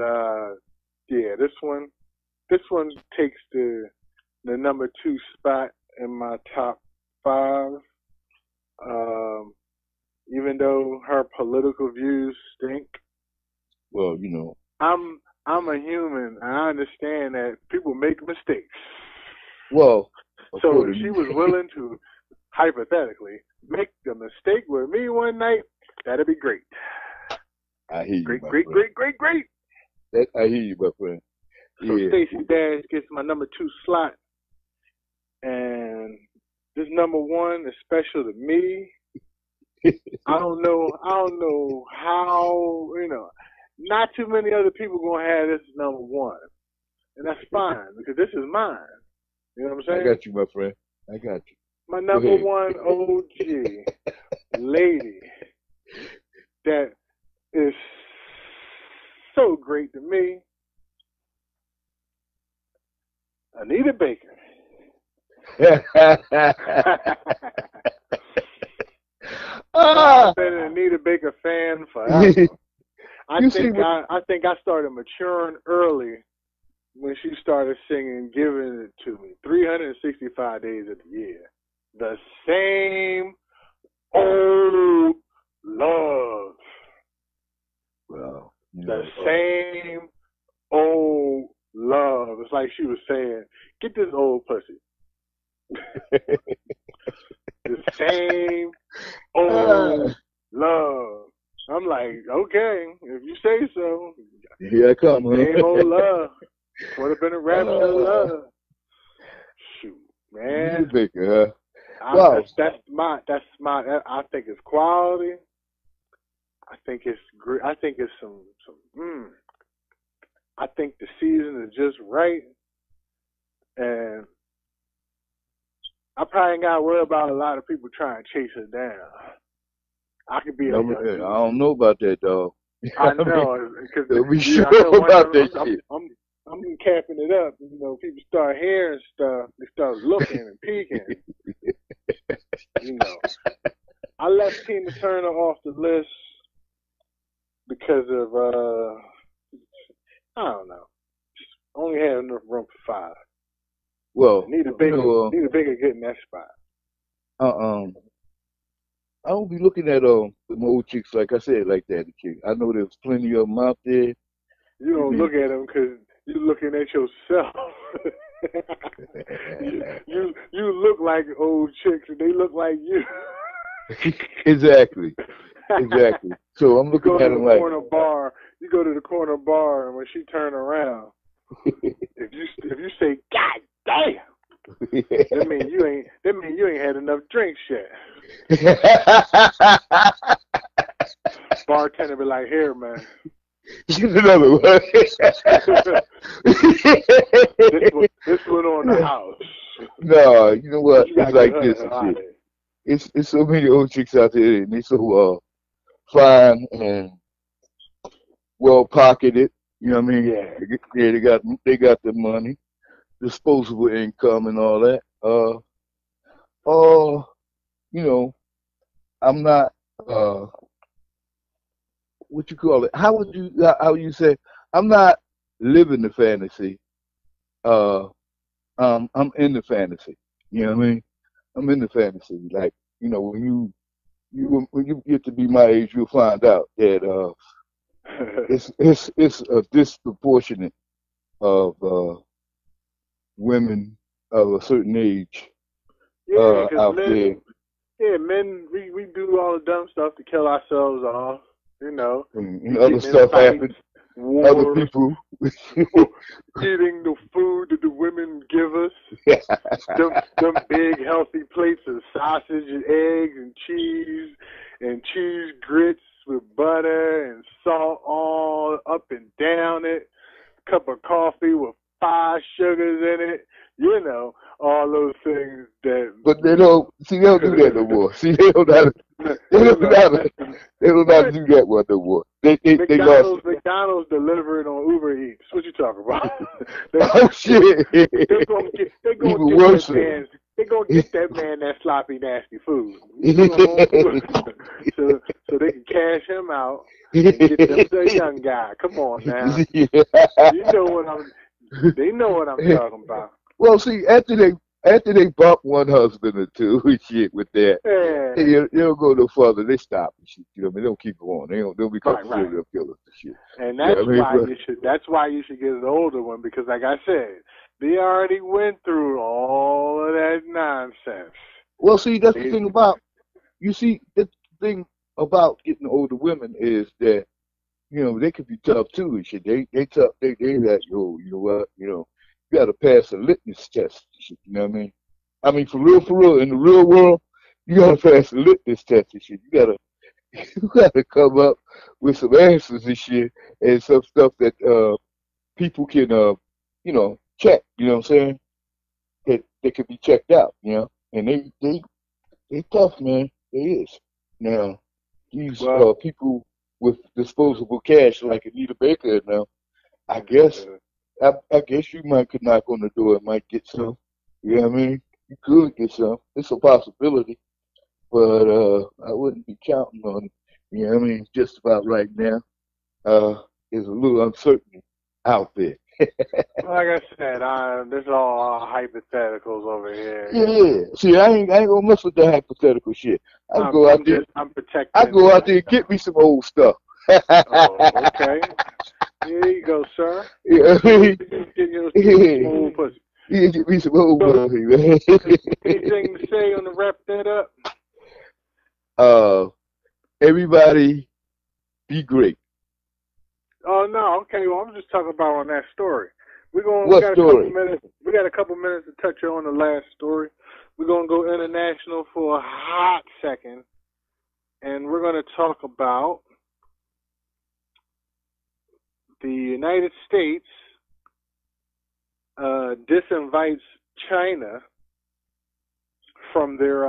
yeah, this one takes the number 2 spot in my top 5. Even though her political views stink. Well, I'm a human, and I understand that people make mistakes. Well, so if she was willing to, hypothetically, make the mistake with me one night, that'd be great. I hear you, great. I hear you, my friend. So Stacey Dash gets my number 2 slot, and this number 1 is special to me. I don't know how, not too many other people gonna have this number 1. And that's fine, because this is mine. You know what I'm saying? I got you, my friend. I got you. My number 1 OG lady that is so great to me, Anita Baker. I've been an Anita Baker fan forever. I think I started maturing early when she started singing "Giving It to Me" 365 days of the year. The same old love. Well, the same old love. It's like she was saying, "Get this old pussy." The same old love. I'm like, okay, if you say so. Here I come. Same old love. Would have been a rapture of love. Shoot, man. Baker, wow. That's my. I think it's quality. I think it's great. I think it's some. I think the season is just right, and I probably ain't got to worry about a lot of people trying to chase her down. I could be. I don't know about that, dog. I know, because be sure about that shit. I'm capping it up. People start hearing stuff. They start looking and peeking. I left Tina Turner off the list because of I don't know. Only had enough room for 5. Well, need a bigger getting that spot. I don't be looking at the old chicks like I said like that. I know there's plenty of them out there. You don't look at them because you're looking at yourself. you look like old chicks and they look like you. Exactly. So I'm looking at them like you go to the corner bar and when she turn around, if you say God damn, that mean you ain't had enough drinks yet. Bartender be like, here, man. Another one. this one on the house. No, you know what? It's like this and shit. It's so many old chicks out there, and they so fine and well pocketed. You know what I mean? Yeah. They got the money, disposable income, and all that. I'm not. What you call it? How you say? I'm not living the fantasy. I'm in the fantasy. You know what I mean? I'm in the fantasy. Like, when you get to be my age, you'll find out that it's a disproportionate of women of a certain age out there. Yeah, men, we do all the dumb stuff to kill ourselves off. And other stuff happens. Other people eating the food that the women give us. them big healthy plates of sausage and eggs and cheese grits with butter and salt all up and down it. Cup of coffee with 5 sugars in it. All those things that. But they don't do that no more. See, they don't know how to do that one no more. They lost. McDonald's delivered on Uber Eats. What you talking about? Oh shit! They're gonna get they gonna get that man that sloppy, nasty food. so they can cash him out and get them the young guy. Come on now. Yeah. They know what I'm talking about. Well, see, after they bump one husband or two and shit with that, Yeah. they don't go no further. They stop and shit. You know, they don't keep going. They don't become serial killers and shit. And that's why you should get an older one, because, like I said, they already went through all of that nonsense. Well, see, that's the thing about getting older women is that, you know, they could be tough too and shit. They tough. They like, yo, you know what, you know, you got to pass a litmus test and shit. You know what I mean? I mean, for real, in the real world, you got to pass a litmus test and shit. You gotta come up with some answers and shit, and some stuff that people can you know, check. You know what I'm saying? That they can be checked out. You know, and they tough, man. They is. Now these people with disposable cash like Anita Baker now, I guess you could knock on the door and might get some. You know what I mean? You could get some. It's a possibility, but I wouldn't be counting on it. You know what I mean? Just about right now, there's a little uncertainty out there. Like I said, this is all hypotheticals over here. Yeah. See, I ain't gonna mess with that hypothetical shit. I go out there and get me some old stuff. Oh, okay. Here you go, sir. Yeah. Get old pussy. Yeah, get me some old pussy, man. Anything to say on the wrap that up? Everybody be great. Oh no, okay. Well, I'm just talking about on that story. We got a couple minutes to touch on the last story. We're gonna go international for a hot second, and we're gonna talk about the United States disinvites China from their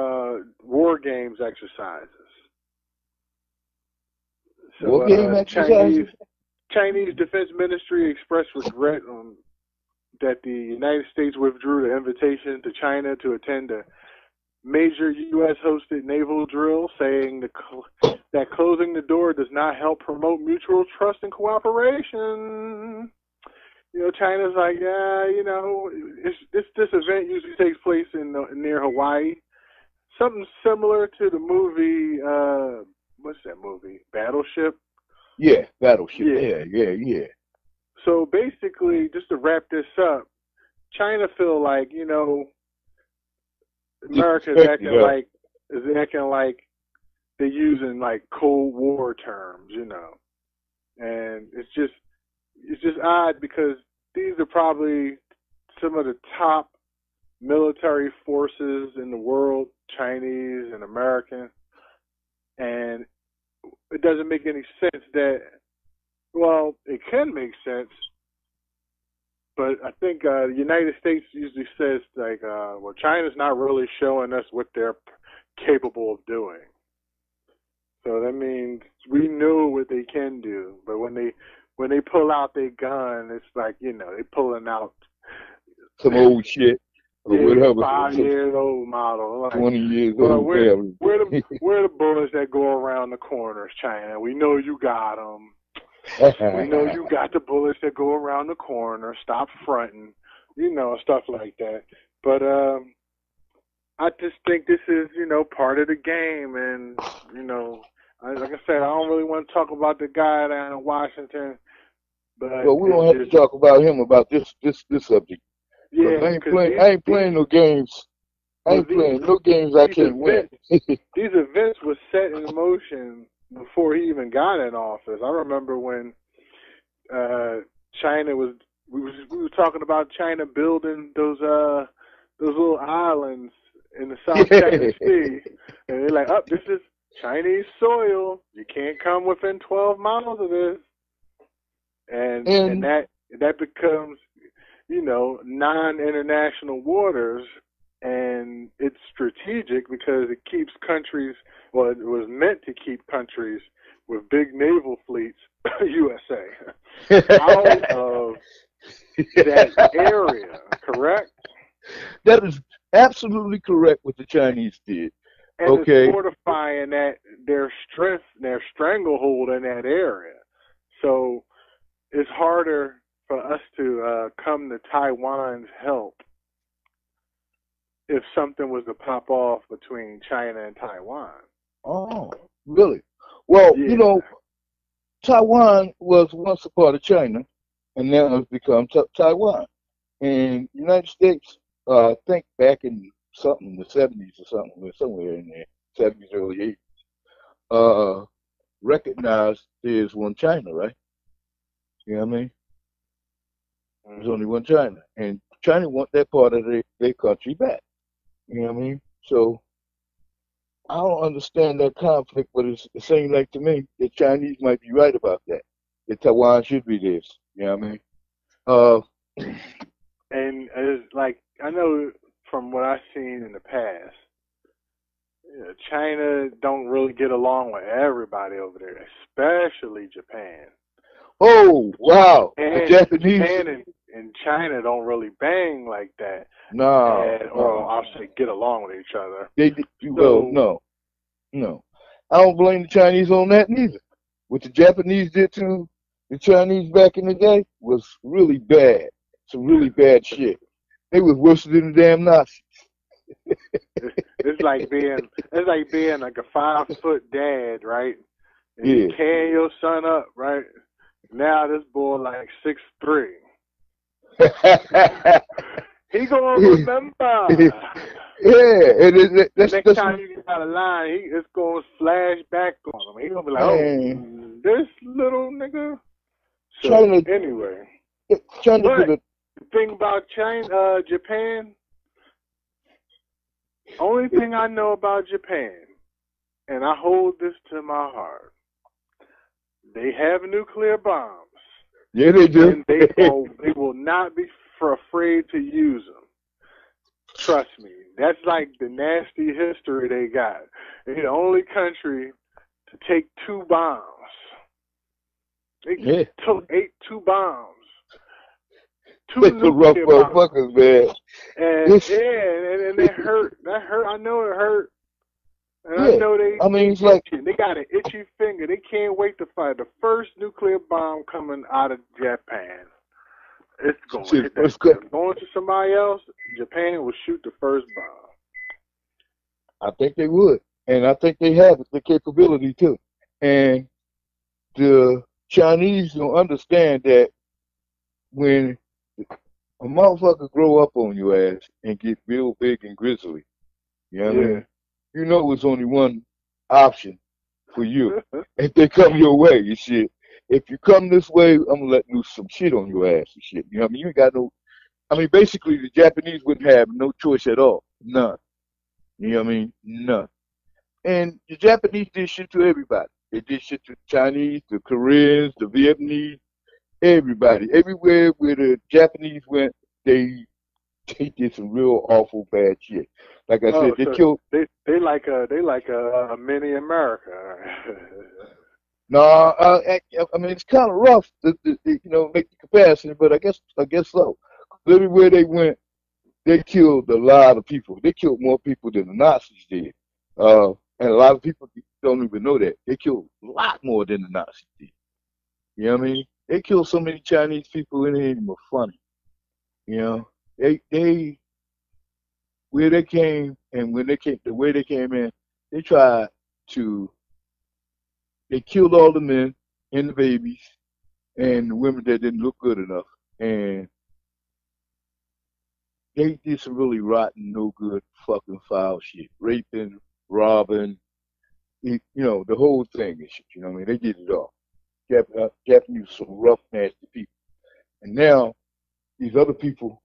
war games exercises. So, war game exercises? Chinese Defense Ministry expressed regret that the United States withdrew the invitation to China to attend a major U.S.-hosted naval drill, saying that closing the door does not help promote mutual trust and cooperation. You know, China's like, yeah, you know, this event usually takes place near Hawaii. Something similar to the movie, what's that movie? Battleship? Yeah, Battleship. Yeah. So basically, just to wrap this up, China feel like, you know, America is acting like they're using like Cold War terms, you know, and it's just odd because these are probably some of the top military forces in the world, Chinese and American, and it doesn't make any sense that, well, it can make sense, but I think the United States usually says, like, well, China's not really showing us what they're capable of doing. So that means we know what they can do, but when they pull out their gun, it's like, you know, they pulling out some old shit. Or whatever. 5 years old model. Like, 20 years old. Where the bullets that go around the corners, China? We know you got them. We know you got the bullets that go around the corner. Stop fronting, you know, stuff like that. But I just think this is, you know, part of the game. And, you know, like I said, I don't really want to talk about the guy down in Washington. But well, we don't have to talk about him about this subject. Yeah, I ain't playing no games. I ain't playing no games I can't win. These events were set in motion before he even got in office. I remember when China we were talking about China building those little islands in the South China Sea, and they're like, "Oh, this is Chinese soil. You can't come within 12 miles of this," and that becomes, you know, non-international waters, and it's strategic because it keeps countries, well, it was meant to keep countries with big naval fleets, USA, out of that area, correct? That is absolutely correct what the Chinese did. And it's Okay. fortifying that their strength, their stranglehold in that area. So it's harder for us to come to Taiwan's help if something was to pop off between China and Taiwan. Oh, really? Well, Yeah. you know, Taiwan was once a part of China, and now it's become Taiwan. And the United States, I think back in something, the 70s or something, somewhere in there, 70s, early 80s, recognized there's one China, right? You know what I mean? There's only one China. And China want that part of their country back. You know what I mean? So I don't understand that conflict, but it seems like to me the Chinese might be right about that. That Taiwan should be this. You know what I mean? Uh, And it's like, I know from what I've seen in the past, China don't really get along with everybody over there, especially Japan. oh, wow. The And Japanese. Japan and China don't really bang like that. No. Or I'll say get along with each other. Well, no. I don't blame the Chinese on that neither. What the Japanese did to the Chinese back in the day was really bad. Some really bad shit. They was worse than the damn Nazis. It's like being like a 5-foot dad, right? And Yeah. you can your son up, right? Now this boy like 6'3". He gonna remember. Yeah, and The next time you get out of line, it's gonna flash back on him. He gonna be like, "Oh, this little nigga." So China, anyway, China but did the thing about Japan, only thing I know about Japan, and I hold this to my heart, they have nuclear bombs. Yeah, they do. And they will not be afraid to use them. Trust me. That's like the nasty history they got. They're the only country to take 2 bombs. They ate 2 bombs. 2 It's a rough motherfuckers, man. And and it hurt. That hurt. I know it hurt. And I know it's like they got an itchy finger. They can't wait to fire the first nuclear bomb coming out of Japan. It's going to hit that. Going to somebody else, Japan will shoot the first bomb. I think they would. And I think they have the capability too. And the Chinese don't understand that when a motherfucker grow up on your ass and get real big and grizzly, you know what I mean? You know it's only one option for you. If they come your way, you shit. If you come this way, I'm gonna let loose some shit on your ass and shit. You know what I mean? You ain't got no. I mean, basically, the Japanese wouldn't have no choice at all. None. You know what I mean? None. And the Japanese did shit to everybody. They did shit to the Chinese, the Koreans, the Vietnamese, everybody. Everywhere where the Japanese went, they did some real awful bad shit. Like I said, they killed. They like a mini America. No, I mean it's kind of rough to make the comparison, but I guess so. Everywhere they went, they killed a lot of people. They killed more people than the Nazis did, and a lot of people don't even know that they killed a lot more than the Nazis did. You know what I mean? They killed so many Chinese people, and it ain't even funny. You know, they where they came and when they came, the way they came in, they tried to. They killed all the men and the babies and the women that didn't look good enough. And they did some really rotten, no good, fucking foul shit. Raping, robbing, the whole thing and shit. You know what I mean? They did it all. Japanese were some rough, nasty people. And now, these other people,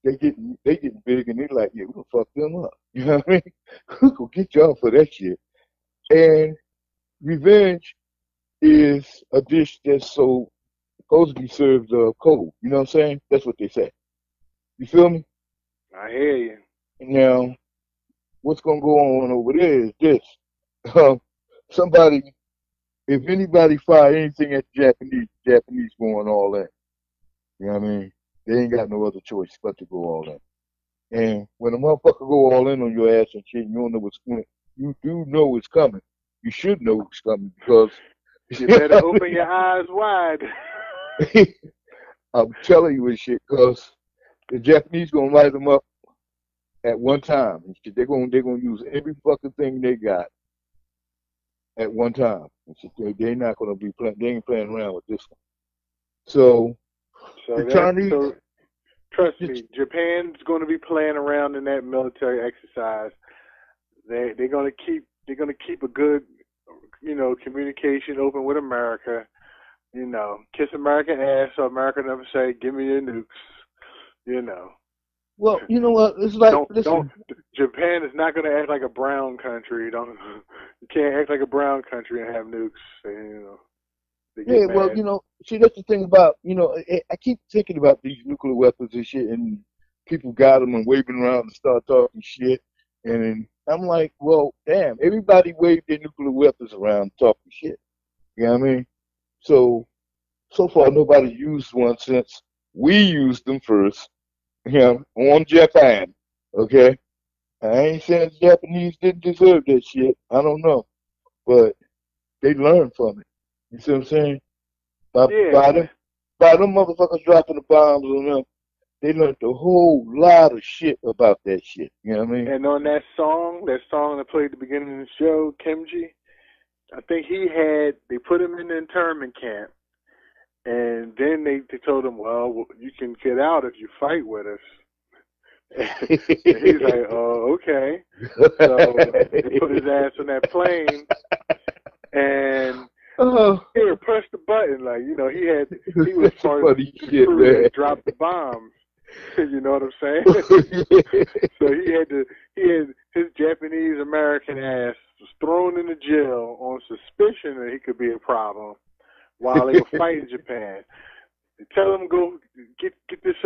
they getting big and they like, yeah, we're going to fuck them up. You know what I mean? We're going to get y'all for that shit. And revenge is a dish that's supposed to be served cold. You know what I'm saying? That's what they say. You feel me? I hear you. Now, what's going to go on over there is this. If anybody fire anything at the Japanese going all in. You know what I mean? They ain't got no other choice but to go all in. And when a motherfucker go all in on your ass and shit, you don't know what's coming. You do know it's coming. You should know it's coming because You better open your eyes wide. I'm telling you this shit because the Japanese gonna light them up at one time. And shit. They're gonna use every fucking thing they got at one time. And shit. They're not gonna be playing. They ain't playing around with this one. So the Chinese. Trust me, Japan's going to be playing around in that military exercise. They're going to keep a good, communication open with America. Kiss American ass so America never say, "Give me your nukes." Well, you know what? It's like Japan is not going to act like a brown country. You can't act like a brown country and have nukes. Yeah, well, see, that's the thing about, I keep thinking about these nuclear weapons and shit, and people got them and waving around and start talking shit, and I'm like, well, damn, everybody waved their nuclear weapons around talking shit. You know what I mean? So far, nobody used one since we used them first, on Japan, okay? I ain't saying the Japanese didn't deserve that shit. I don't know, but they learned from it. You see what I'm saying? By them motherfuckers dropping the bombs on them, they learned a whole lot of shit about that shit. You know what I mean? And on that song that played at the beginning of the show, Kimji, I think they put him in the internment camp. And then they told him, well, you can get out if you fight with us. And he's like, oh, okay. So they put his ass on that plane, and here, press the button. Like, he was part of the crew that dropped the bombs. You know what I'm saying? So he had his Japanese American ass was thrown into jail on suspicion that he could be a problem while they were fighting Japan. They tell him, go get this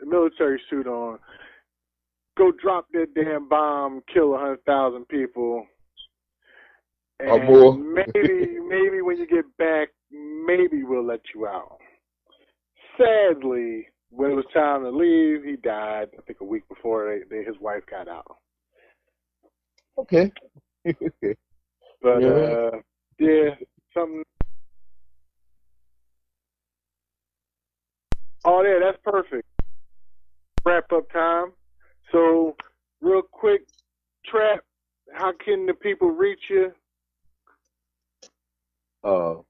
military suit on. Go drop that damn bomb, kill 100,000 people. And maybe when you get back, maybe we'll let you out. Sadly, when it was time to leave, he died, I think a week before his wife got out. Okay. But, something. Oh, yeah, that's perfect. Wrap up time. So, real quick, Trap, how can the people reach you? I'll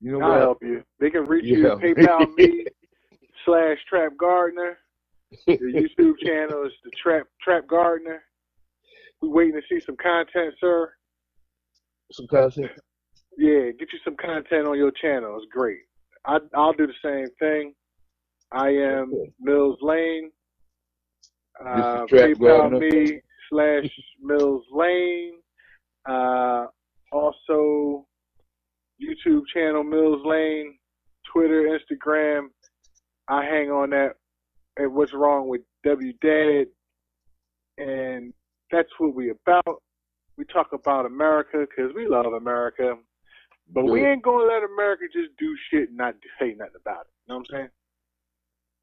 help you. They can reach you at PayPal me /Trap Gardner. The YouTube channel is the Trap Gardner. We waiting to see some content, sir. Some content? Yeah, get you some content on your channel. It's great. I'll do the same thing. I am Millz Lane. PayPal me /Millz Lane. Also, YouTube channel Millz Lane, Twitter, Instagram. I hang on that at What's Wrong with W Dad, and that's what we about. We talk about America because we love America, but we ain't gonna let America just do shit and not say nothing about it. You know what I'm saying?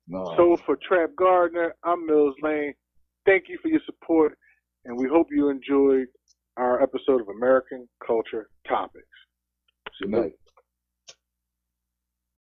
No. So for Trap Gardner, I'm Millz Lane. Thank you for your support, and we hope you enjoyed our episode of American Culture Topics. Good night.